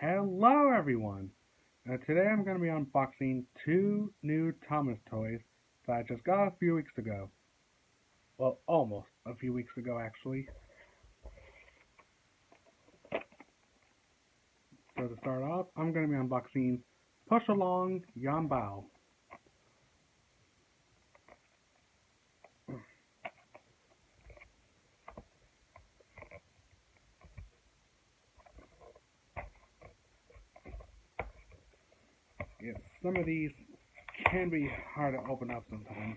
Hello everyone! Today I'm going to be unboxing two new Thomas toys that I just got a few weeks ago. Well, almost a few weeks ago actually. So to start off, I'm going to be unboxing Push Along Yong. Yes, some of these can be hard to open up sometimes.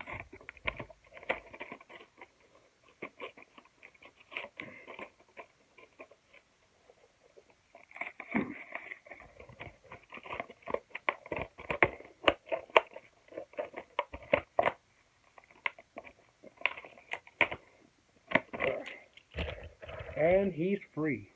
And he's free.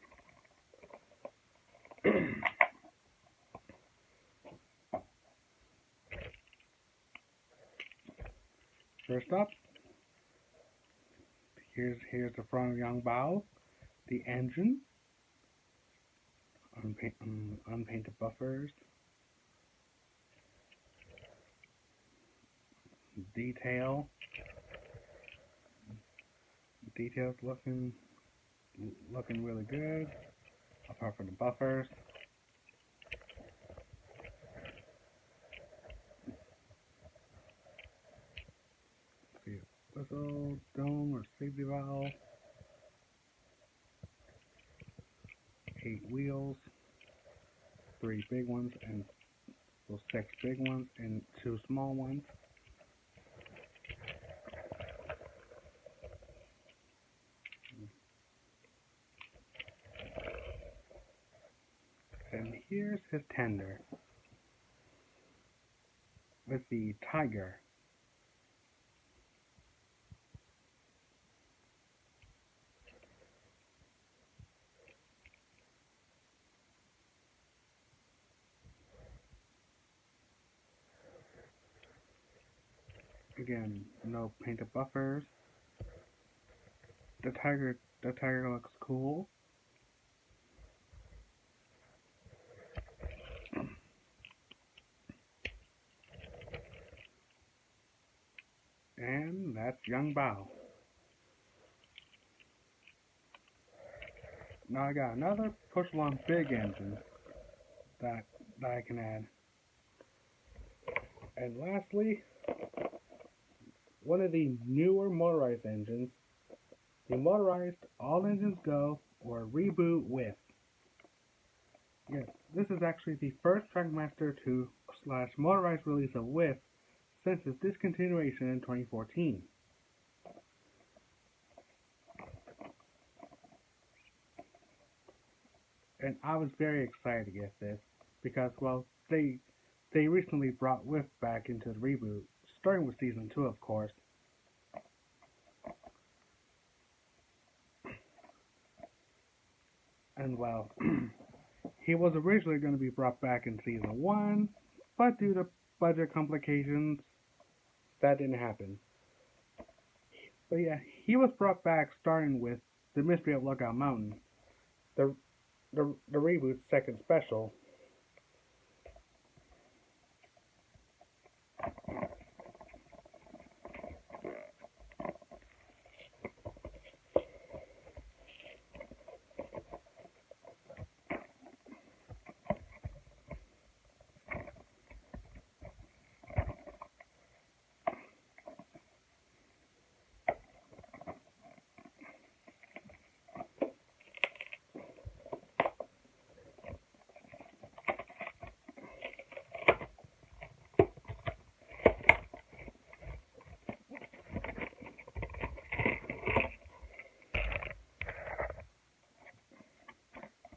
First up, here's the front of Yong, the engine, unpainted buffers, details looking really good, apart from the buffers. See, whistle, dome, or safety valve. 8 wheels, 3 big ones, and 6 big ones, and 2 small ones. And here's his tender with the tiger. Again, no painted buffers. The tiger looks cool. And that's Yong. Now I got another push-along big engine that I can add. And lastly, one of the newer motorized engines, the Motorized All Engines Go or Reboot Whiff. Yes, this is actually the first Trackmaster 2 / Motorized release of Whiff since its discontinuation in 2014. And I was very excited to get this because, well, they recently brought Whiff back into the reboot, starting with Season 2, of course. And well, he was originally going to be brought back in Season 1, but due to budget complications, that didn't happen. But yeah, he was brought back starting with The Mystery of Lookout Mountain, the reboot's second special.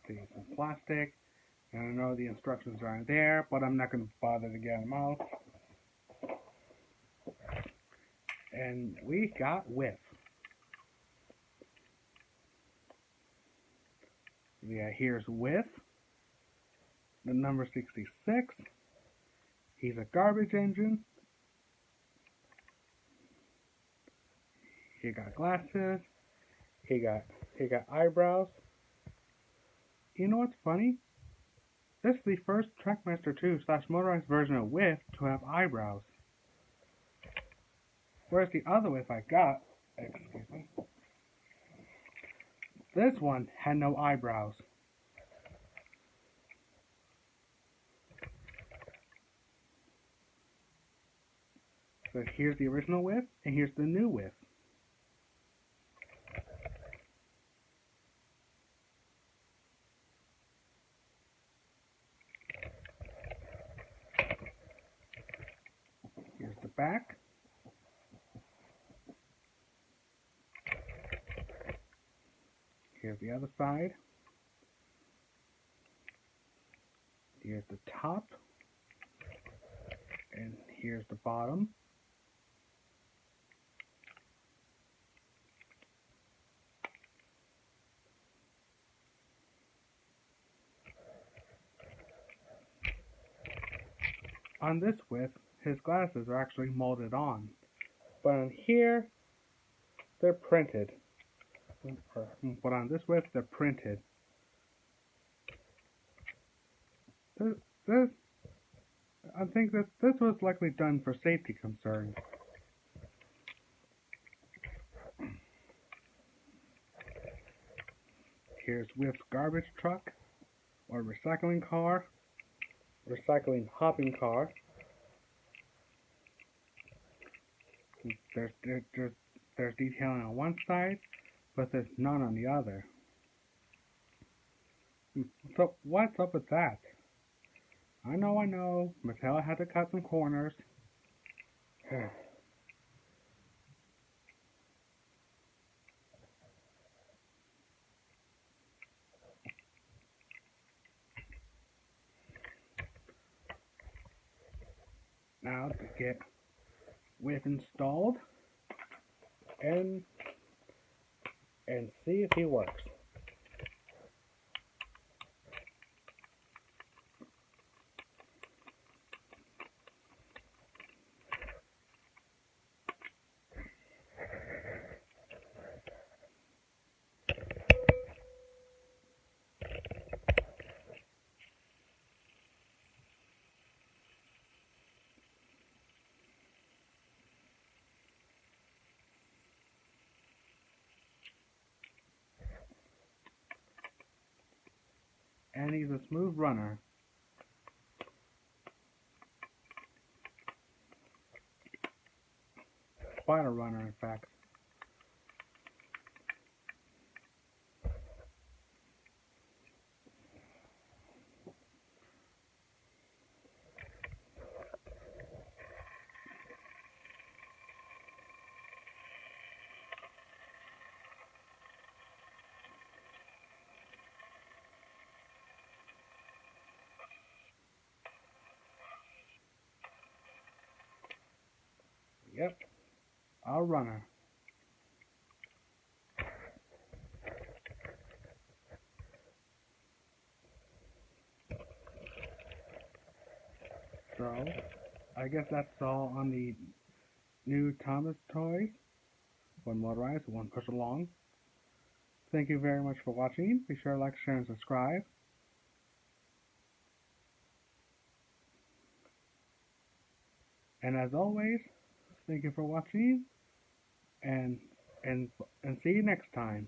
See, some plastic, and I know the instructions aren't there, but I'm not going to bother to get them out. And we got Whiff. Yeah, here's Whiff, the number 66. He's a garbage engine. He got glasses. He got eyebrows. You know what's funny? This is the first Trackmaster 2 / Motorized version of Whiff to have eyebrows. Whereas the other Whiff I got, excuse me, this one had no eyebrows. So here's the original Whiff, and here's the new Whiff. Here's the back. Here's the other side. Here's the top. And here's the bottom. On this Whiff, his glasses are actually molded on. But on here, they're printed. But on this Whiff, they're printed. I think that this was likely done for safety concerns. Here's Whiff's garbage truck, or recycling car, recycling hopping car. There's detailing on one side, but there's none on the other. So what's up with that? I know, Mattel had to cut some corners. Now to get Whiff installed and see if he works. And he's a smooth runner. Quite a runner, in fact. Yep, a runner. So, I guess that's all on the new Thomas toy. One motorized, one push along. Thank you very much for watching. Be sure to like, share, and subscribe. And as always, thank you for watching, and see you next time.